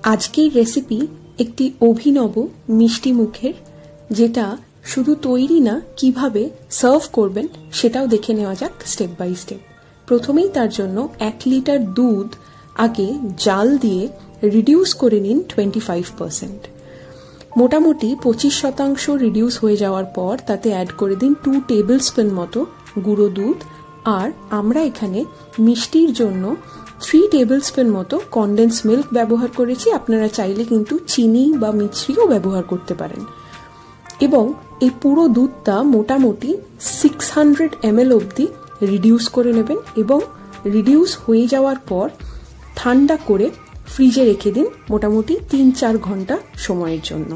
আজকের রেসিপি একটি অভিনব মিষ্টি মুখের, যেটা শুধু তৈরি না, কিভাবে সার্ভ করবেন সেটাও দেখে নেওয়া যাক স্টেপ বাই স্টেপ। প্রথমেই তার জন্য 1 লিটার দুধ আগে জাল দিয়ে রিডিউস করে নিন 25%। মোটামুটি 25% রিডিউস হয়ে যাওয়ার পর তাতে অ্যাড করে দিন 2 টেবিল স্পুন মতো গুঁড়ো দুধ। আর আমরা এখানে মিষ্টির জন্য 3 টেবিল স্পুন মতো কনডেন্স মিল্ক ব্যবহার করেছি। আপনারা চাইলে কিন্তু চিনি বা মিছরিও ব্যবহার করতে পারেন। এবং এই পুরো দুধটা মোটামুটি 600 ml অবধি রিডিউস করে নেবেন এবং রিডিউস হয়ে যাওয়ার পর ঠান্ডা করে ফ্রিজে রেখে দিন মোটামুটি 3-4 ঘন্টা সময়ের জন্য।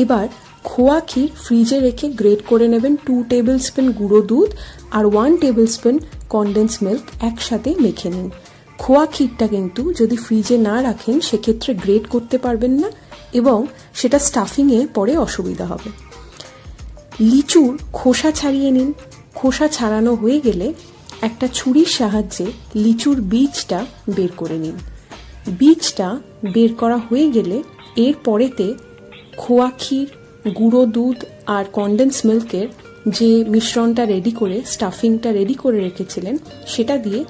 এবার খোয়া ক্ষীর ফ্রিজে রেখে গ্রেট করে নেবেন 2 টেবিল স্পুন গুঁড়ো দুধ আর 1 টেবিল স্পুন কনডেন্স মিল্ক একসাথে মেখে নিন। খোয়া ক্ষীরটা কিন্তু যদি ফ্রিজে না রাখেন সেক্ষেত্রে গ্রেট করতে পারবেন না এবং সেটা স্টাফিংয়ে পরে অসুবিধা হবে। লিচুর খোসা ছাড়িয়ে নিন। খোসা ছাড়ানো হয়ে গেলে একটা ছুরির সাহায্যে লিচুর বীজটা বের করে নিন। বীজটা বের করা হয়ে গেলে এর পরেতে খোয়া ক্ষীর, গুঁড়ো দুধ আর কনডেন্স মিল্কের যে মিশ্রণটা রেডি করে, স্টাফিংটা রেডি করে রেখেছিলেন, সেটা দিয়ে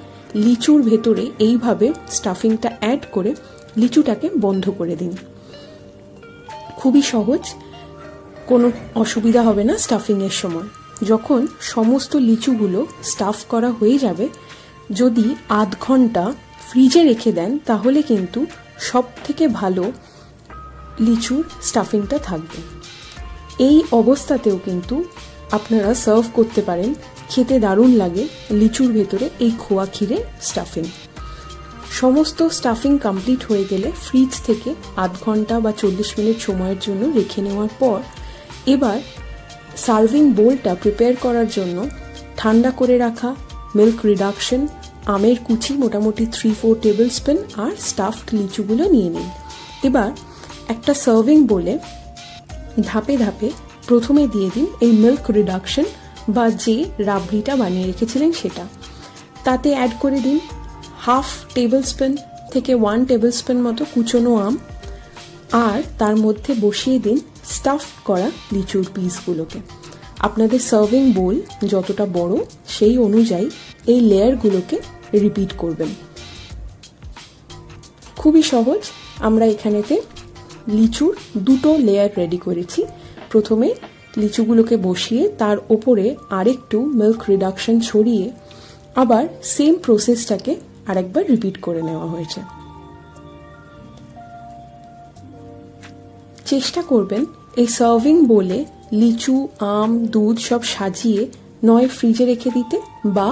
লিচুর ভেতরে এইভাবে স্টাফিংটা অ্যাড করে লিচুটাকে বন্ধ করে দিন। খুবই সহজ, কোনো অসুবিধা হবে না স্টাফিংয়ের সময়। যখন সমস্ত লিচুগুলো স্টাফ করা হয়ে যাবে, যদি আধ ঘন্টা ফ্রিজে রেখে দেন তাহলে কিন্তু সব থেকে ভালো লিচুর স্টাফিংটা থাকবে। এই অবস্থাতেও কিন্তু আপনারা সার্ভ করতে পারেন। খেতে দারুণ লাগে লিচুর ভেতরে এই খোয়া ক্ষীরের স্টাফিং। সমস্ত স্টাফিং কমপ্লিট হয়ে গেলে ফ্রিজ থেকে আধ ঘন্টা বা 40 মিনিট সময়ের জন্য রেখে নেওয়ার পর এবার সার্ভিং বোলটা প্রিপেয়ার করার জন্য ঠান্ডা করে রাখা মিল্ক রিডাকশন, আমের কুচি মোটামুটি 3-4 টেবিল স্পুন আর স্টাফড লিচুগুলো নিয়ে নিন। এবার একটা সার্ভিং বোলে ধাপে ধাপে প্রথমে দিয়ে দিন এই মিল্ক রিডাকশন বা যে রাবড়িটা বানিয়ে রেখেছিলেন সেটা। তাতে অ্যাড করে দিন 1/2 টেবিল স্পুন থেকে 1 টেবিল স্পুন মতো কুচনো আম, আর তার মধ্যে বসিয়ে দিন স্টাফ করা লিচুর পিসগুলোকে। আপনাদের সার্ভিং বোল যতটা বড় সেই অনুযায়ী এই লেয়ারগুলোকে রিপিট করবেন। খুবই সহজ। আমরা এখানেতে লিচুর 2টো লেয়ার রেডি করেছি। প্রথমে লিচুগুলোকে বসিয়ে তার ওপরে আরেকটু মিল্ক রিডাকশন ছড়িয়ে আবার সেম প্রসেসটাকে আরেকবার রিপিট করে নেওয়া হয়েছে। চেষ্টা করবেন এই সার্ভিং বোলে লিচু, আম, দুধ সব সাজিয়ে নয় ফ্রিজে রেখে দিতে, বা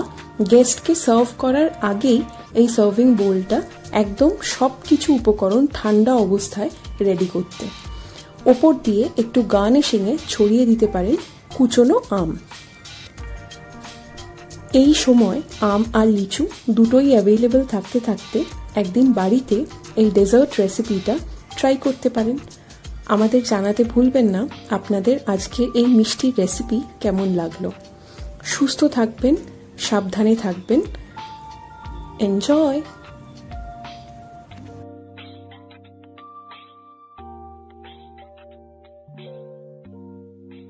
গেস্টকে সার্ভ করার আগেই এই সার্ভিং বোলটা একদম সব কিছু উপকরণ ঠান্ডা অবস্থায় রেডি করতে। ওপর দিয়ে একটু গার্নিশিংয়ে ছড়িয়ে দিতে পারেন কুচনো আম। এই সময় আম আর লিচু দুটোই অ্যাভেলেবল থাকতে থাকতে একদিন বাড়িতে এই ডেজার্ট রেসিপিটা ট্রাই করতে পারেন। আমাদের জানাতে ভুলবেন না আপনাদের আজকে এই মিষ্টির রেসিপি কেমন লাগলো। সুস্থ থাকবেন, সাবধানে থাকবেন। এনজয়।